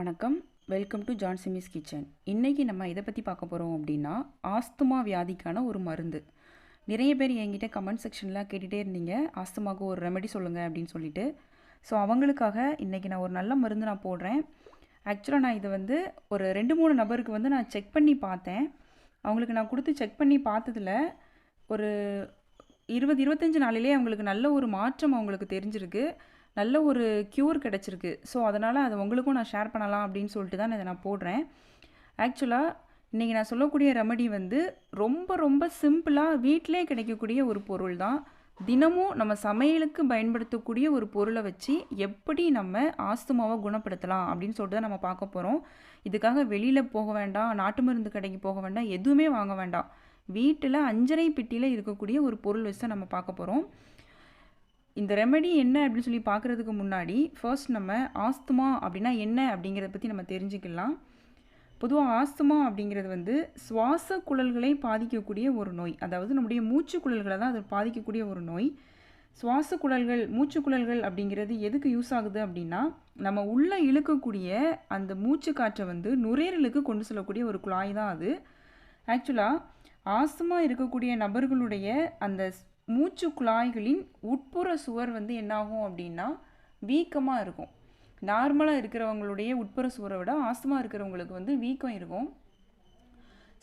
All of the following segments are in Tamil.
வணக்கம். வெல்கம் டு ஜான் சிமிஸ் கிச்சன். இன்றைக்கி நம்ம இதை பற்றி பார்க்க போகிறோம் அப்படின்னா, ஆஸ்துமா வியாதிக்கான ஒரு மருந்து. நிறைய பேர் என்கிட்ட கமெண்ட் செக்ஷனில் கேட்டுகிட்டே இருந்தீங்க, ஆஸ்துமாவுக்கு ஒரு ரெமெடி சொல்லுங்கள் அப்படின்னு சொல்லிட்டு. ஸோ அவங்களுக்காக இன்றைக்கி நான் ஒரு நல்ல மருந்து நான் போடுறேன். ஆக்சுவலாக நான் இதை வந்து ஒரு 2-3 நபருக்கு நான் செக் பண்ணி பார்த்தேன். அவங்களுக்கு நான் கொடுத்து செக் பண்ணி பார்த்ததில் ஒரு 20-25 நாளிலே அவங்களுக்கு நல்ல ஒரு மாற்றம் அவங்களுக்கு தெரிஞ்சிருக்கு. நல்ல ஒரு க்யூர் கிடச்சிருக்கு. ஸோ அதனால் அதை உங்களுக்கும் நான் ஷேர் பண்ணலாம் அப்படின்னு சொல்லிட்டு தான் இதை நான் போடுறேன். ஆக்சுவலாக இன்றைக்கி நான் சொல்லக்கூடிய ரெமெடி வந்து ரொம்ப ரொம்ப சிம்பிளாக வீட்டிலே கிடைக்கக்கூடிய ஒரு பொருள் தான். தினமும் நம்ம சமையலுக்கு பயன்படுத்தக்கூடிய ஒரு பொருளை வச்சு எப்படி நம்ம ஆஸ்துமாவை குணப்படுத்தலாம் அப்படின்னு சொல்லிட்டு தான் நம்ம பார்க்க போகிறோம். இதுக்காக வெளியில் போக வேண்டாம், நாட்டு மருந்து கடைக்கு போக வேண்டாம், எதுவுமே வாங்க வேண்டாம். வீட்டில் அஞ்சரை பெட்டியில் இருக்கக்கூடிய ஒரு பொருள் வச்சு தான் நம்ம பார்க்க போகிறோம். இந்த ரெமெடி என்ன அப்படின்னு சொல்லி பார்க்குறதுக்கு முன்னாடி ஃபர்ஸ்ட் நம்ம ஆஸ்துமா அப்படின்னா என்ன அப்படிங்கிறத பற்றி நம்ம தெரிஞ்சுக்கலாம். பொதுவாக ஆஸ்துமா அப்படிங்கிறது வந்து சுவாச குழல்களை பாதிக்கக்கூடிய ஒரு நோய். அதாவது நம்முடைய மூச்சுக்குழல்களை தான் அது பாதிக்கக்கூடிய ஒரு நோய். சுவாச குழல்கள், மூச்சுக்குழல்கள் அப்படிங்கிறது எதுக்கு யூஸ் ஆகுது அப்படின்னா, நம்ம உள்ளே இழுக்கக்கூடிய அந்த மூச்சு காற்றை வந்து நுரையீரலுக்கு கொண்டு செல்லக்கூடிய ஒரு குழாய் தான் அது. ஆக்சுவலாக ஆஸ்துமா இருக்கக்கூடிய நபர்களுடைய அந்த மூச்சு குழாய்களின் உட்புற சுவர் வந்து என்னாகும் அப்படின்னா வீக்கமாக இருக்கும். நார்மலாக இருக்கிறவங்களுடைய உட்புற சுவரை விட ஆஸ்துமா இருக்கிறவங்களுக்கு வந்து வீக்கம் இருக்கும்.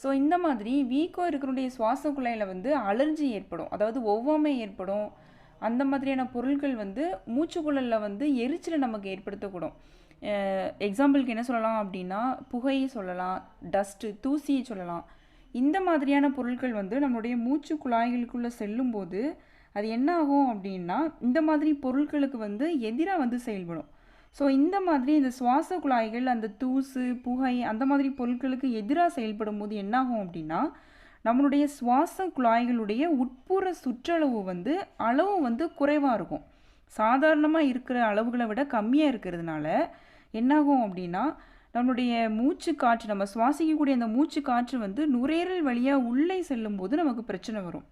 ஸோ இந்த மாதிரி வீக்கம் இருக்கிறவங்களுடைய சுவாச குழாயில் வந்து அலர்ஜி ஏற்படும், அதாவது ஒவ்வாமை ஏற்படும். அந்த மாதிரியான பொருட்கள் வந்து மூச்சுக்குழலில் வந்து எரிச்சலை நமக்கு ஏற்படுத்தக்கூடும். எக்ஸாம்பிளுக்கு என்ன சொல்லலாம் அப்படின்னா, புகையை சொல்லலாம், டஸ்ட்டு, தூசியை சொல்லலாம். இந்த மாதிரியான பொருட்கள் வந்து நம்மளுடைய மூச்சு குழாய்களுக்குள்ளே செல்லும்போது அது என்ன ஆகும் அப்படின்னா, இந்த மாதிரி பொருட்களுக்கு வந்து எதிராக வந்து செயல்படும். ஸோ இந்த மாதிரி இந்த சுவாச குழாய்கள் அந்த தூசு, புகை அந்த மாதிரி பொருட்களுக்கு எதிராக செயல்படும் போது என்னாகும் அப்படின்னா, நம்மளுடைய சுவாச குழாய்களுடைய உட்புற சுற்றளவு வந்து அளவு வந்து குறைவாக இருக்கும். சாதாரணமாக இருக்கிற அளவுகளை விட கம்மியாக இருக்கிறதுனால என்னாகும் அப்படின்னா, நம்மளுடைய மூச்சு காற்று, நம்ம சுவாசிக்கக்கூடிய அந்த மூச்சு காற்று வந்து நுரையீரல் வழியாக உள்ளே செல்லும்போது நமக்கு பிரச்சனை வரும்.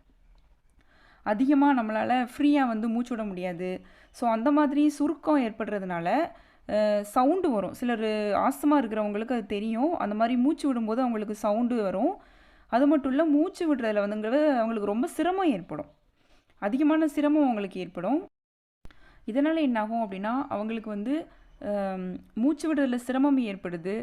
அதிகமாக நம்மளால் ஃப்ரீயாக வந்து மூச்சு விட முடியாது. ஸோ அந்த மாதிரி சுருக்கம் ஏற்படுறதுனால சவுண்டு வரும். சிலர் ஆஸ்துமா இருக்கிறவங்களுக்கு அது தெரியும். அந்த மாதிரி மூச்சு விடும்போது அவங்களுக்கு சவுண்டு வரும். அது மட்டும் இல்லை, மூச்சு விடுறதுல வந்துங்கிறது அவங்களுக்கு ரொம்ப சிரமம் ஏற்படும். அதிகமான சிரமம் அவங்களுக்கு ஏற்படும். இதனால் என்னாகும் அப்படின்னா, அவங்களுக்கு வந்து மூச்சு விடுறதுல சிரமம் ஏற்படுது.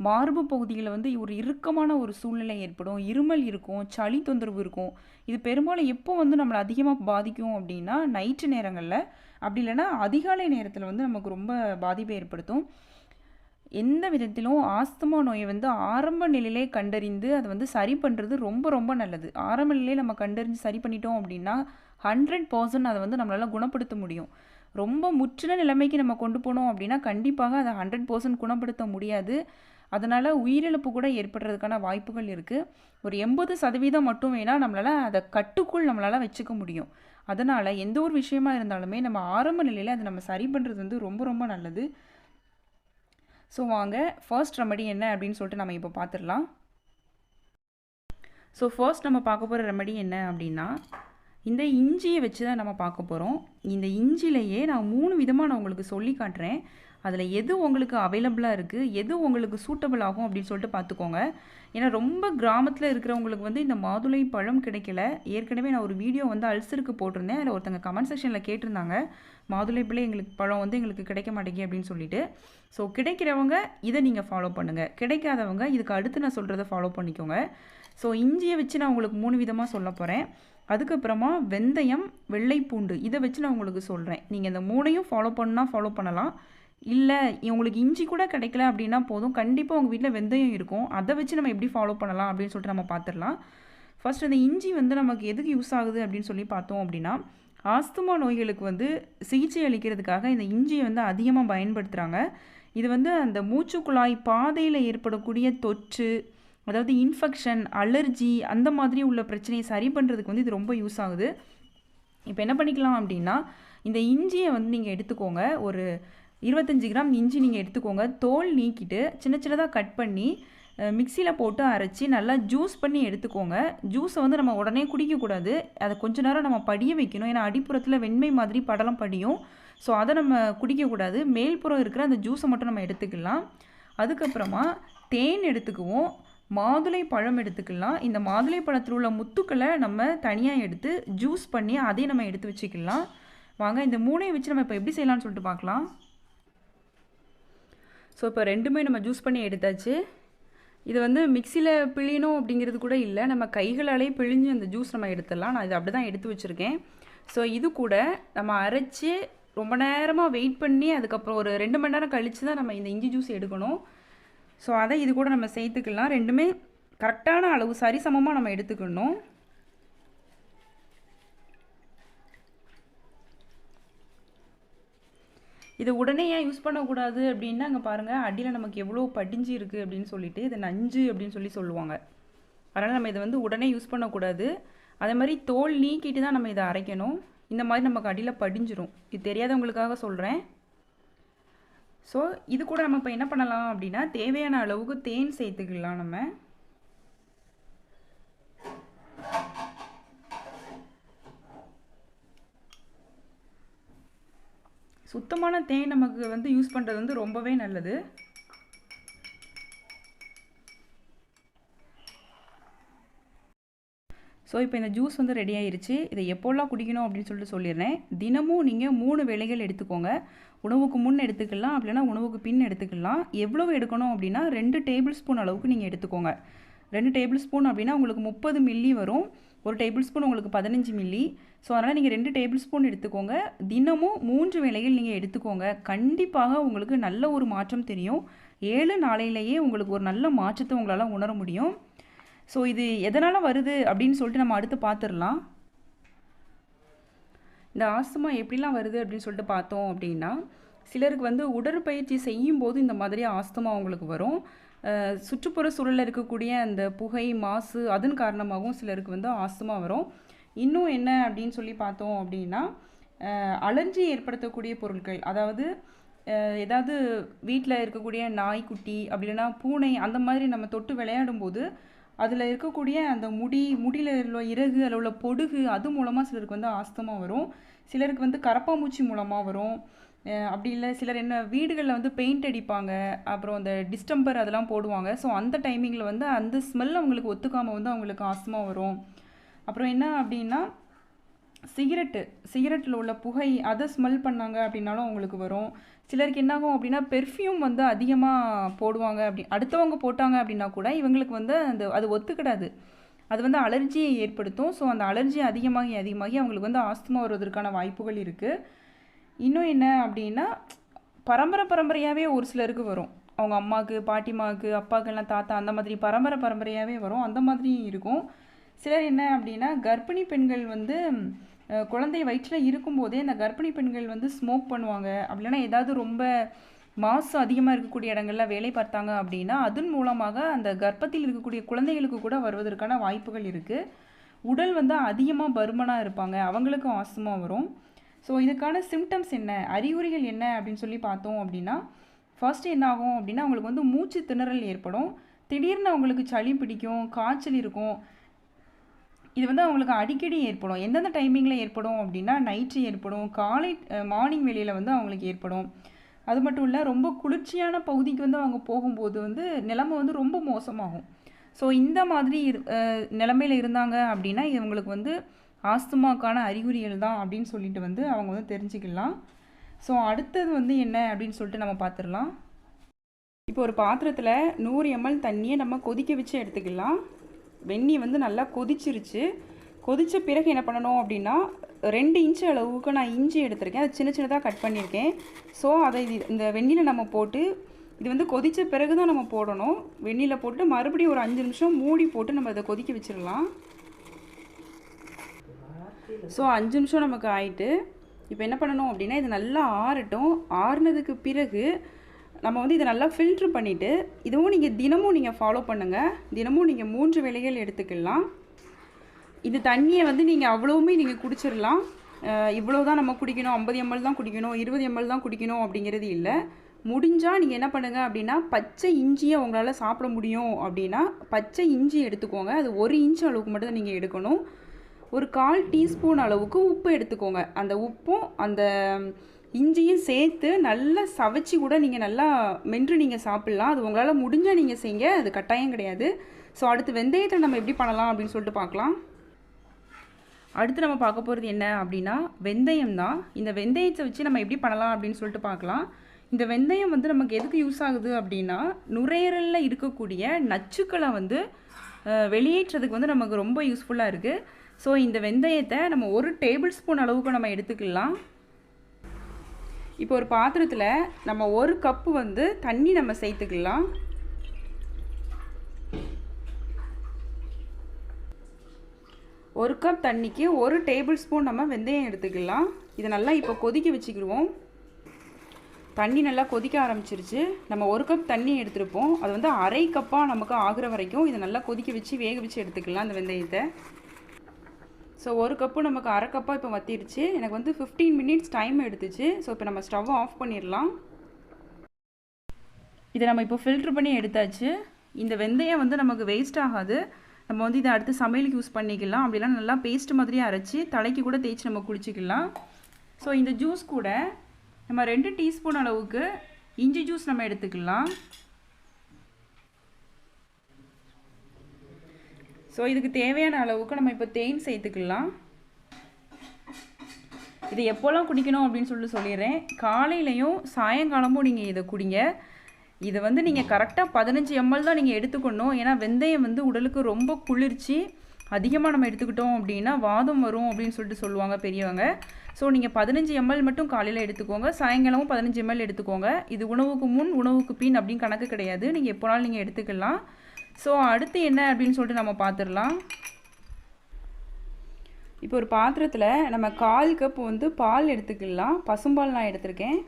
மார்பு பகுதியில் வந்து ஒரு இறுக்கமான ஒரு சூழ்நிலை ஏற்படும். இருமல் இருக்கும், சளி தொந்தரவு இருக்கும். இது பெரும்பாலும் எப்போ வந்து நம்மளை அதிகமாக பாதிக்கும் அப்படின்னா, நைட்டு நேரங்களில், அப்படி இல்லைன்னா அதிகாலை நேரத்தில் வந்து நமக்கு ரொம்ப பாதிப்பை ஏற்படுத்தும். எந்த விதத்திலும் ஆஸ்துமா நோயை வந்து ஆரம்ப நிலையிலே கண்டறிந்து அதை வந்து சரி பண்ணுறது ரொம்ப ரொம்ப நல்லது. ஆரம்ப நிலையிலே நம்ம கண்டறிஞ்சு சரி பண்ணிட்டோம் அப்படின்னா 100% அதை வந்து நம்மளால் குணப்படுத்த முடியும். ரொம்ப முற்றின நிலைமைக்கு நம்ம கொண்டு போனோம் அப்படின்னா கண்டிப்பாக அதை 100% குணப்படுத்த முடியாது. அதனால் உயிரிழப்பு கூட ஏற்படுறதுக்கான வாய்ப்புகள் இருக்குது. ஒரு 80% மட்டும் வேணால் நம்மளால் அதை கட்டுக்குள் நம்மளால் வச்சுக்க முடியும். அதனால் எந்த ஒரு விஷயமா இருந்தாலுமே நம்ம ஆரம்ப நிலையில் அதை நம்ம சரி பண்ணுறது வந்து ரொம்ப ரொம்ப நல்லது. ஸோ வாங்க ஃபர்ஸ்ட் ரெமெடி என்ன அப்படின்னு சொல்லிட்டு நம்ம இப்போ பார்த்துடலாம். ஸோ ஃபர்ஸ்ட் நம்ம பார்க்க போகிற ரெமெடி என்ன அப்படின்னா, இந்த இஞ்சியை வச்சு தான் நம்ம பார்க்க போகிறோம். இந்த இஞ்சிலேயே நான் 3 விதமாக நான் உங்களுக்கு சொல்லி காட்டுறேன். அதில் எது உங்களுக்கு அவைலபிளாக இருக்குது, எது உங்களுக்கு சூட்டபிள் ஆகும் அப்படின்னு சொல்லிட்டு பார்த்துக்கோங்க. ஏன்னா ரொம்ப கிராமத்தில் இருக்கிறவங்களுக்கு வந்து இந்த மாதுளை பழம் கிடைக்கல. ஏற்கனவே நான் ஒரு வீடியோ வந்து அல்சருக்கு போட்டிருந்தேன். அதில் ஒருத்தங்க கமெண்ட் செக்ஷனில் கேட்டிருந்தாங்க, மாதுளை பழம் வந்து எங்களுக்கு கிடைக்க மாட்டேங்கி அப்படின்னு சொல்லிட்டு. ஸோ கிடைக்கிறவங்க இதை நீங்கள் ஃபாலோ பண்ணுங்கள், கிடைக்காதவங்க இதுக்கு அடுத்து நான் சொல்கிறத ஃபாலோ பண்ணிக்கோங்க. ஸோ இஞ்சியை வச்சு நான் உங்களுக்கு 3 விதமாக சொல்ல போகிறேன். அதுக்கப்புறமா வெந்தயம், வெள்ளைப்பூண்டு இதை வச்சு நான் உங்களுக்கு சொல்கிறேன். நீங்கள் இந்த 3ஐயும் ஃபாலோ பண்ணால் ஃபாலோ பண்ணலாம். இல்லை உங்களுக்கு இஞ்சி கூட கிடைக்கல அப்படின்னா போதும், கண்டிப்பாக உங்கள் வீட்டில் வெந்தயம் இருக்கும். அதை வச்சு நம்ம எப்படி ஃபாலோ பண்ணலாம் அப்படின்னு சொல்லிட்டு நம்ம பார்த்துடலாம். ஃபர்ஸ்ட் இந்த இஞ்சி வந்து நமக்கு எதுக்கு யூஸ் ஆகுது அப்படின்னு சொல்லி பார்த்தோம் அப்படின்னா, ஆஸ்துமா நோய்களுக்கு வந்து சிகிச்சை அளிக்கிறதுக்காக இந்த இஞ்சியை வந்து அதிகமாக பயன்படுத்துகிறாங்க. இது வந்து அந்த மூச்சுக்குழாய் பாதையில் ஏற்படக்கூடிய தொற்று, அதாவது இன்ஃபெக்ஷன், அலர்ஜி அந்த மாதிரி உள்ள பிரச்சனையை சரி பண்ணுறதுக்கு வந்து இது ரொம்ப யூஸ் ஆகுது. இப்போ என்ன பண்ணிக்கலாம் அப்படின்னா, இந்த இஞ்சியை வந்து நீங்கள் எடுத்துக்கோங்க. ஒரு 25 கிராம் இஞ்சி நீங்கள் எடுத்துக்கோங்க. தோல் நீக்கிட்டு சின்ன சின்னதாக கட் பண்ணி மிக்சியில் போட்டு அரைச்சி நல்லா ஜூஸ் பண்ணி எடுத்துக்கோங்க. ஜூஸை வந்து நம்ம உடனே குடிக்கக்கூடாது, அதை கொஞ்ச நேரம் நம்ம படிய வைக்கணும். ஏன்னா அடிப்புறத்தில் வெண்மை மாதிரி படலம் படியும். ஸோ அதை நம்ம குடிக்கக்கூடாது. மேல்புறம் இருக்கிற அந்த ஜூஸை மட்டும் நம்ம எடுத்துக்கலாம். அதுக்கப்புறமா தேன் எடுத்துக்குவோம், மாதுளை பழம் எடுத்துக்கலாம். இந்த மாதுளை பழத்தில் உள்ள முத்துக்களை நம்ம தனியாக எடுத்து ஜூஸ் பண்ணி அதையும் நம்ம எடுத்து வச்சுக்கலாம். வாங்க இந்த மூணையும் வச்சு நம்ம இப்போ எப்படி செய்யலாம்னு சொல்லிட்டு பார்க்கலாம். ஸோ இப்போ ரெண்டுமே நம்ம ஜூஸ் பண்ணி எடுத்தாச்சு. இது வந்து மிக்சியில் பிழியணும் அப்படிங்கிறது கூட இல்லை, நம்ம கைகளாலே பிழிஞ்சு அந்த ஜூஸ் நம்ம எடுத்துடலாம். நான் இது அப்படி தான் எடுத்து வச்சுருக்கேன். ஸோ இது கூட நம்ம அரைச்சி ரொம்ப நேரமாக வெயிட் பண்ணி அதுக்கப்புறம் ஒரு 2 மணி நேரம் கழித்து தான் நம்ம இந்த இஞ்சி ஜூஸ் எடுக்கணும். ஸோ அதை இது கூட நம்ம சேர்த்துக்கலாம். ரெண்டுமே கரெக்டான அளவு சரிசமமாக நம்ம எடுத்துக்கணும். இது உடனே ஏன் யூஸ் பண்ணக்கூடாது அப்படின்னா, அங்கே பாருங்கள் அடியில் நமக்கு எவ்வளோ படிஞ்சு இருக்குது அப்படின்னு சொல்லிட்டு, இது நஞ்சு அப்படின்னு சொல்லுவாங்க. அதனால் நம்ம இதை வந்து உடனே யூஸ் பண்ணக்கூடாது. அதே மாதிரி தோல் நீக்கிட்டு தான் நம்ம இதை அரைக்கணும். இந்த மாதிரி நமக்கு அடியில் படிஞ்சிரும். இது தெரியாதவங்களுக்காக சொல்கிறேன். ஸோ இது கூட நம்ம இப்போ என்ன பண்ணலாம் அப்படின்னா, தேவையான அளவுக்கு தேன் சேர்த்துக்கலாம். நம்ம சுத்தமான தேன் நமக்கு வந்து யூஸ் பண்ணுறது வந்து ரொம்பவே நல்லது. ஸோ இப்போ இந்த ஜூஸ் வந்து ரெடி ஆயிருச்சு. இதை எப்போல்லாம் குடிக்கணும் அப்படின்னு சொல்லிடுறேன். தினமும் நீங்கள் 3 வேளைகள் எடுத்துக்கோங்க. உணவுக்கு முன் எடுத்துக்கலாம், அப்படின்னா உணவுக்கு பின் எடுத்துக்கலாம். எவ்வளவு எடுக்கணும் அப்படின்னா 2 டேபிள் ஸ்பூன் அளவுக்கு நீங்கள் எடுத்துக்கோங்க. 2 டேபிள் ஸ்பூன் அப்படின்னா உங்களுக்கு 30 மில்லி வரும். 1 டேபிள் ஸ்பூன் உங்களுக்கு 15 மில்லி. ஸோ அதனால் நீங்கள் 2 டேபிள் ஸ்பூன் எடுத்துக்கோங்க. தினமும் 3 வேளைகள் நீங்கள் எடுத்துக்கோங்க. கண்டிப்பாக உங்களுக்கு நல்ல ஒரு மாற்றம் தெரியும். 7 நாளையிலேயே உங்களுக்கு ஒரு நல்ல மாற்றத்தை உங்களால் உணர முடியும். ஸோ இது எதனால் வருது அப்படின்னு சொல்லிட்டு நம்ம அடுத்து பார்த்துடலாம். இந்த ஆஸ்துமா எப்படிலாம் வருது அப்படின்னு சொல்லிட்டு பார்த்தோம் அப்படின்னா, சிலருக்கு வந்து உடற்பயிற்சி செய்யும்போது இந்த மாதிரி ஆஸ்துமா அவங்களுக்கு வரும். சுற்றுப்புற சூழலில் இருக்கக்கூடிய அந்த புகை மாசு அதன் காரணமாகவும் சிலருக்கு வந்து ஆஸ்துமா வரும். இன்னும் என்ன அப்படின்னு சொல்லி பார்த்தோம் அப்படின்னா, அலர்ஜி ஏற்படுத்தக்கூடிய பொருட்கள், அதாவது ஏதாவது வீட்டில் இருக்கக்கூடிய நாய்க்குட்டி அப்படி இல்லைன்னா பூனை அந்த மாதிரி நம்ம தொட்டு விளையாடும்போது அதில் இருக்கக்கூடிய அந்த முடியில் உள்ள இறகு, அதில் உள்ள பொடுகு, அது மூலமாக சிலருக்கு வந்து ஆஸ்துமா வரும். சிலருக்கு வந்து கரப்பாம்பூச்சி மூலமாக வரும். அப்படி இல்லை சிலர் என்ன வீடுகளில் வந்து பெயிண்ட் அடிப்பாங்க, அப்புறம் அந்த டிஸ்டம்பர் அதெல்லாம் போடுவாங்க. ஸோ அந்த டைமிங்கில் வந்து அந்த ஸ்மெல் அவங்களுக்கு ஒத்துக்காமல் வந்து அவங்களுக்கு ஆஸ்துமா வரும். அப்புறம் என்ன அப்படின்னா, சிகரெட்டில் உள்ள புகை அதை ஸ்மெல் பண்ணாங்க அப்படின்னாலும் அவங்களுக்கு வரும். சிலருக்கு என்னாகும் அப்படின்னா, பெர்ஃப்யூம் வந்து அதிகமாக போடுவாங்க. அடுத்தவங்க போட்டாங்க அப்படின்னா கூட இவங்களுக்கு வந்து அது ஒத்துக்கிடாது. அது வந்து அலர்ஜியை ஏற்படுத்தும். ஸோ அந்த அலர்ஜி அதிகமாகி அவங்களுக்கு வந்து ஆஸ்துமா வருவதற்கான வாய்ப்புகள் இருக்குது. இன்னும் என்ன அப்படின்னா, பரம்பரையாகவே ஒரு சிலருக்கு வரும். அவங்க அம்மாவுக்கு, பாட்டிமாவுக்கு, அப்பாவுக்கெல்லாம், தாத்தா அந்த மாதிரி பரம்பரையாகவே வரும். அந்த மாதிரியும் இருக்கும். சிலர் என்ன அப்படின்னா, கர்ப்பிணி பெண்கள் வந்து குழந்தை வயிற்றில் இருக்கும்போதே அந்த கர்ப்பிணி பெண்கள் வந்து ஸ்மோக் பண்ணுவாங்க. அப்படின்னா ஏதாவது ரொம்ப மாசு அதிகமாக இருக்கக்கூடிய இடங்கள்ல வேலை பார்த்தாங்க அப்படின்னா அதன் மூலமாக அந்த கர்ப்பத்தில் இருக்கக்கூடிய குழந்தைகளுக்கு கூட வருவதற்கான வாய்ப்புகள் இருக்குது. உடல் வந்து அதிகமாக பருமனாக இருப்பாங்க, அவங்களுக்கும் ஆஸ்துமா வரும். ஸோ இதுக்கான சிம்டம்ஸ் என்ன, அறிகுறிகள் என்ன அப்படின்னு சொல்லி பார்த்தோம் அப்படின்னா, ஃபர்ஸ்ட் என்ன ஆகும் அப்படின்னா, அவங்களுக்கு வந்து மூச்சு திணறல் ஏற்படும். திடீர்னு அவங்களுக்கு சளி பிடிக்கும், காய்ச்சல் இருக்கும். இது வந்து அவங்களுக்கு அடிக்கடி ஏற்படும். எந்தெந்த டைமிங்கில் ஏற்படும் அப்படின்னா, நைட்டு ஏற்படும், மார்னிங் வேளையில் வந்து அவங்களுக்கு ஏற்படும். அது மட்டும் இல்லை, ரொம்ப குளிர்ச்சியான பகுதிக்கு வந்து அவங்க போகும்போது வந்து நிலைமை வந்து ரொம்ப மோசமாகும். ஸோ இந்த மாதிரி நிலைமையில் இருந்தாங்க அப்படின்னா இவங்களுக்கு வந்து ஆஸ்துமாக்கான அறிகுறிகள் தான் அப்படின்னு சொல்லிட்டு வந்து அவங்க வந்து தெரிஞ்சுக்கலாம். ஸோ அடுத்தது வந்து என்ன அப்படின்னு சொல்லிட்டு நம்ம பார்த்துடலாம். இப்போ ஒரு பாத்திரத்தில் 100 ml தண்ணியை நம்ம கொதிக்க வச்சு எடுத்துக்கலாம். வெந்நீர் வந்து நல்லா கொதிச்சிருச்சு. கொதித்த பிறகு என்ன பண்ணணும் அப்படின்னா, 2 இன்ச்சு அளவுக்கு நான் இஞ்சி எடுத்திருக்கேன். அது சின்னதாக கட் பண்ணியிருக்கேன். ஸோ அதை இந்த வெந்நீரில் நம்ம போட்டு, இது வந்து கொதித்த பிறகு தான் நம்ம போடணும். வெந்நீரில் போட்டு மறுபடியும் ஒரு 5 நிமிஷம் மூடி போட்டு நம்ம இதை கொதிக்க வச்சிடலாம். ஸோ 5 நிமிஷம் நமக்கு ஆயிட்டு. இப்போ என்ன பண்ணணும் அப்படின்னா, இது நல்லா ஆறட்டும். ஆறுனதுக்கு பிறகு நம்ம வந்து இதை நல்லா ஃபில்ட்ரு பண்ணிவிட்டு, இதுவும் நீங்கள் தினமும் ஃபாலோ பண்ணுங்கள். தினமும் நீங்கள் 3 வேளைகள் எடுத்துக்கலாம். இது தண்ணியை வந்து நீங்கள் அவ்வளவுமே நீங்கள் குடிச்சிடலாம். இவ்வளோ தான் நம்ம குடிக்கணும், 50 ml தான் குடிக்கணும், 20 ml தான் குடிக்கணும் அப்படிங்கிறது இல்லை. முடிஞ்சால் நீங்கள் என்ன பண்ணுங்கள் அப்படின்னா, பச்சை இஞ்சியை உங்களால் சாப்பிட முடியும் அப்படின்னா பச்சை இஞ்சி எடுத்துக்கோங்க. அது 1 இன்ச் அளவுக்கு மட்டும் தான் நீங்கள் எடுக்கணும். ஒரு 1/4 டீஸ்பூன் அளவுக்கு உப்பு எடுத்துக்கோங்க. அந்த உப்பும் அந்த இஞ்சியும் சேர்த்து நல்லா சவைச்சி கூட நீங்கள் நல்லா மென்று நீங்கள் சாப்பிட்லாம். அது உங்களால் முடிஞ்சால் நீங்கள் செய்யுங்க, அது கட்டாயம் கிடையாது. ஸோ அடுத்து வெந்தயத்தை நம்ம எப்படி பண்ணலாம் அப்படின்னு சொல்லிட்டு பார்க்கலாம். அடுத்து நம்ம பார்க்க போகிறது என்ன அப்படின்னா வெந்தயம் தான். இந்த வெந்தயத்தை வச்சு நம்ம எப்படி பண்ணலாம் அப்படின்னு சொல்லிட்டு பார்க்கலாம். இந்த வெந்தயம் வந்து நமக்கு எதுக்கு யூஸ் ஆகுது அப்படின்னா நுரையீரலில் இருக்கக்கூடிய நச்சுக்களை வந்து வெளியேற்றதுக்கு வந்து நமக்கு ரொம்ப யூஸ்ஃபுல்லாக இருக்குது. ஸோ இந்த வெந்தயத்தை நம்ம 1 டேபிள் ஸ்பூன் அளவுக்கு நம்ம எடுத்துக்கலாம். இப்போ ஒரு பாத்திரத்தில் நம்ம 1 கப்பு வந்து தண்ணி நம்ம சேர்த்துக்கலாம். ஒரு கப் தண்ணிக்கு 1 டேபிள் ஸ்பூன் நம்ம வெந்தயம் எடுத்துக்கலாம். இதை நல்லா இப்போ கொதிக்க வச்சுக்கிடுவோம். தண்ணி நல்லா கொதிக்க ஆரம்பிச்சிருச்சு. நம்ம 1 கப் தண்ணி எடுத்துருப்போம், அது வந்து அரை கப்பாக நமக்கு ஆகிற வரைக்கும் இதை நல்லா கொதிக்க வச்சு வேக வச்சு எடுத்துக்கலாம் அந்த வெந்தயத்தை. ஸோ 1 கப்பு நமக்கு அரை கப்பாக இப்போ வத்திருச்சு. எனக்கு வந்து 15 மினிட்ஸ் டைம் எடுத்துச்சு. ஸோ இப்போ நம்ம ஸ்டவ்வை ஆஃப் பண்ணிடலாம். இதை நம்ம இப்போ ஃபில்ட்ரு பண்ணி எடுத்தாச்சு. இந்த வெந்தயம் வந்து நமக்கு வேஸ்ட் ஆகாது. நம்ம வந்து இதை அடுத்து சமையலுக்கு யூஸ் பண்ணிக்கலாம். அப்படிலாம் நல்லா பேஸ்ட் மாதிரியே அரைச்சி தலைக்கு கூட தேய்ச்சி நம்ம குடிச்சிக்கலாம். ஸோ இந்த ஜூஸ் கூட நம்ம 2 டீஸ்பூன் அளவுக்கு இஞ்சி ஜூஸ் நம்ம எடுத்துக்கலாம். ஸோ இதுக்கு தேவையான அளவுக்கு நம்ம இப்போ தேன் சேர்த்துக்கலாம். இதை எப்போல்லாம் குடிக்கணும் அப்படின்னு சொல்லிடுறேன். காலையிலையும் சாயங்காலமும் நீங்கள் இதை குடிங்க. இதை வந்து நீங்கள் கரெக்டாக 15 ml தான் நீங்கள் எடுத்துக்கணும். ஏன்னா வெந்தயம் வந்து உடலுக்கு ரொம்ப குளிர்ச்சி. அதிகமாக நம்ம எடுத்துக்கிட்டோம் அப்படின்னா வாதம் வரும் அப்படின்னு சொல்லுவாங்க பெரியவங்க. ஸோ நீங்கள் 15 ml மட்டும் காலையில் எடுத்துக்கோங்க, சாயங்காலமும் 15 ml எடுத்துக்கோங்க. இது உணவுக்கு முன் உணவுக்கு பின் அப்படின்னு கணக்கு கிடையாது, நீங்கள் எப்போனாலும் நீங்கள் எடுத்துக்கலாம். ஸோ அடுத்து என்ன அப்படின்னு சொல்லிட்டு நம்ம பார்த்துடலாம். இப்போ ஒரு பாத்திரத்தில் நம்ம 1/4 கப் வந்து பால் எடுத்துக்கலாம். பசும்பால் நான் எடுத்திருக்கேன்.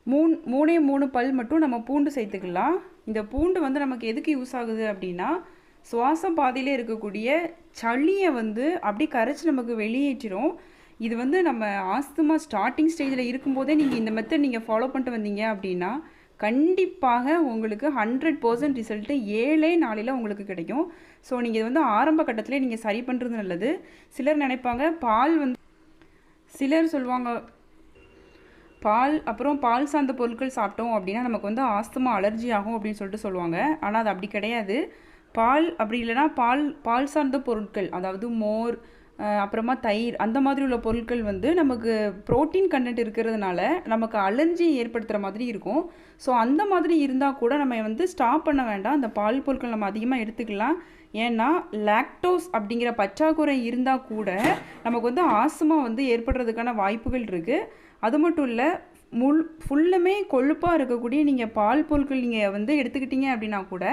3 பல் மட்டும் நம்ம பூண்டு சேர்த்துக்கலாம். இந்த பூண்டு வந்து நமக்கு எதுக்கு யூஸ் ஆகுது அப்படின்னா சுவாச பாதையிலே இருக்கக்கூடிய சளியை வந்து அப்படி கரைச்சி நமக்கு வெளியேற்றிடும். இது வந்து நம்ம ஆஸ்துமா ஸ்டார்டிங் ஸ்டேஜில் இருக்கும்போதே நீங்கள் இந்த மெத்தட் நீங்கள் ஃபாலோ பண்ணிட்டு வந்தீங்க அப்படின்னா கண்டிப்பாக உங்களுக்கு 100% ரிசல்ட்டு 7 நாளில் உங்களுக்கு கிடைக்கும். ஸோ நீங்கள் இது வந்து ஆரம்ப கட்டத்திலே நீங்கள் சரி பண்ணுறது நல்லது. சிலர் நினைப்பாங்க பால் வந்து சிலர் சொல்லுவாங்க பால் அப்புறம் பால் சார்ந்த பொருட்கள் சாப்பிட்டோம் அப்படின்னா நமக்கு வந்து ஆஸ்துமா அலர்ஜி ஆகும் அப்படின்னு சொல்லுவாங்க. ஆனால் அது அப்படி கிடையாது. பால் அப்படி இல்லைனா பால் சார்ந்த பொருட்கள், அதாவது மோர், அப்புறமா தயிர், அந்த மாதிரி உள்ள பொருட்கள் வந்து நமக்கு ப்ரோட்டீன் கண்டென்ட் இருக்கிறதுனால நமக்கு அலர்ஜி ஏற்படுத்துகிற மாதிரி இருக்கும். ஸோ அந்த மாதிரி இருந்தால் கூட நம்ம வந்து ஸ்டாப் பண்ண வேண்டாம். அந்த பால் பொருட்கள் நம்ம அதிகமாக எடுத்துக்கலாம். ஏன்னா லாக்டோஸ் அப்படிங்கிற பற்றாக்குறை இருந்தால் கூட நமக்கு வந்து ஆஸ்துமா வந்து ஏற்படுறதுக்கான வாய்ப்புகள் இருக்குது. அது மட்டும் இல்லை, ஃபுல்லுமே கொழுப்பாக இருக்கக்கூடிய நீங்கள் பால் பொருட்கள் நீங்கள் வந்து எடுத்துக்கிட்டீங்க அப்படின்னா கூட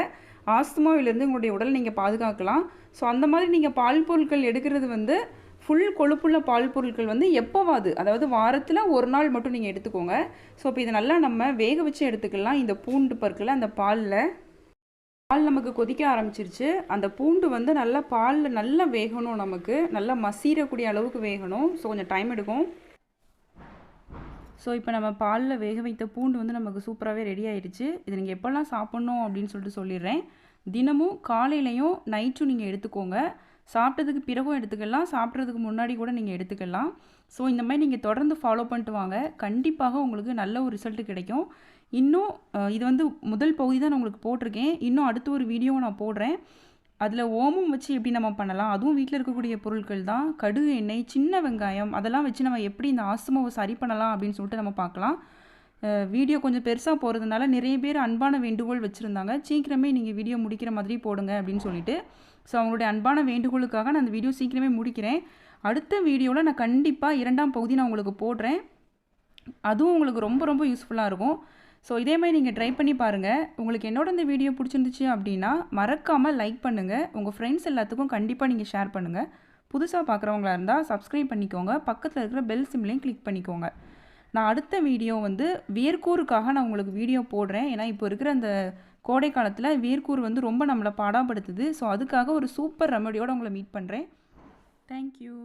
ஆஸ்துமாவிலேருந்து உங்களுடைய உடலை நீங்கள் பாதுகாக்கலாம். ஸோ அந்த மாதிரி நீங்கள் பால் பொருட்கள் எடுக்கிறது வந்து ஃபுல் கொழுப்புள்ள பால் பொருட்கள் வந்து எப்போவாது, அதாவது வாரத்தில் 1 நாள் மட்டும் நீங்கள் எடுத்துக்கோங்க. ஸோ இப்போ இதை நல்லா நம்ம வேக வச்சு எடுத்துக்கலாம். இந்த பூண்டு பற்களை அந்த பால் நமக்கு கொதிக்க ஆரம்பிச்சிருச்சு. அந்த பூண்டு வந்து நல்லா பாலில் நல்லா வேகணும், நமக்கு நல்லா மசீரக்கூடிய அளவுக்கு வேகணும். ஸோ கொஞ்சம் டைம் எடுக்கும். ஸோ இப்போ நம்ம பாலில் வேக வைத்த பூண்டு வந்து நமக்கு சூப்பராகவே ரெடி ஆயிடுச்சு. இது நீங்கள் எப்போல்லாம் சாப்பிட்ணும் அப்படின்னு சொல்லிடுறேன். தினமும் காலையிலையும் நைட்டும் நீங்கள் எடுத்துக்கோங்க. சாப்பிட்டதுக்கு பிறகும் எடுத்துக்கலாம், சாப்பிட்றதுக்கு முன்னாடி கூட நீங்கள் எடுத்துக்கலாம். ஸோ இந்த மாதிரி நீங்கள் தொடர்ந்து ஃபாலோ பண்ணிட்டு வாங்க. கண்டிப்பாக உங்களுக்கு நல்ல ஒரு ரிசல்ட் கிடைக்கும். இன்னும் இது வந்து முதல் பகுதி தான் நான் உங்களுக்கு போட்டிருக்கேன். இன்னும் அடுத்த ஒரு வீடியோவை நான் போடுறேன். அதில் ஓமம் வச்சு எப்படி நம்ம பண்ணலாம், அதுவும் வீட்டில் இருக்கக்கூடிய பொருட்கள் தான். கடுகு எண்ணெய், சின்ன வெங்காயம், அதெல்லாம் வச்சு நம்ம எப்படி இந்த ஆஸ்துமாவை சரி பண்ணலாம் அப்படின்னு சொல்லிட்டு நம்ம பார்க்கலாம். வீடியோ கொஞ்சம் பெருசாக போகிறதுனால நிறைய பேர் அன்பான வேண்டுகோள் வச்சுருந்தாங்க, சீக்கிரமே நீங்கள் வீடியோ முடிக்கிற மாதிரி போடுங்க அப்படின்னு சொல்லிட்டு. ஸோ அவங்களுடைய அன்பான வேண்டுகோளுக்காக நான் அந்த வீடியோ சீக்கிரமே முடிக்கிறேன். அடுத்த வீடியோவில் நான் கண்டிப்பாக 2ஆம் பகுதி நான் உங்களுக்கு போடுறேன். அதுவும் உங்களுக்கு ரொம்ப ரொம்ப யூஸ்ஃபுல்லாக இருக்கும். ஸோ இதே மாதிரி நீங்கள் ட்ரை பண்ணி பாருங்கள். உங்களுக்கு என்னோட இந்த வீடியோ பிடிச்சிருந்துச்சு அப்படின்னா மறக்காமல் லைக் பண்ணுங்கள். உங்கள் ஃப்ரெண்ட்ஸ் எல்லாத்துக்கும் கண்டிப்பாக நீங்கள் ஷேர் பண்ணுங்கள். புதுசாக பார்க்குறவங்களா இருந்தால் சப்ஸ்கிரைப் பண்ணிக்கோங்க. பக்கத்தில் இருக்கிற பெல் சிம்லையும் கிளிக் பண்ணிக்கோங்க. நான் அடுத்த வீடியோ வந்து வேர்க்கூறுக்காக நான் உங்களுக்கு வீடியோ போடுறேன். ஏன்னா இப்போ இருக்கிற அந்த கோடை காலத்தில் வேர்க்கூறு வந்து ரொம்ப நம்மளை பாடாப்படுத்துது. ஸோ அதுக்காக ஒரு சூப்பர் ரெமடியோடு உங்களை மீட் பண்ணுறேன். தேங்க்யூ.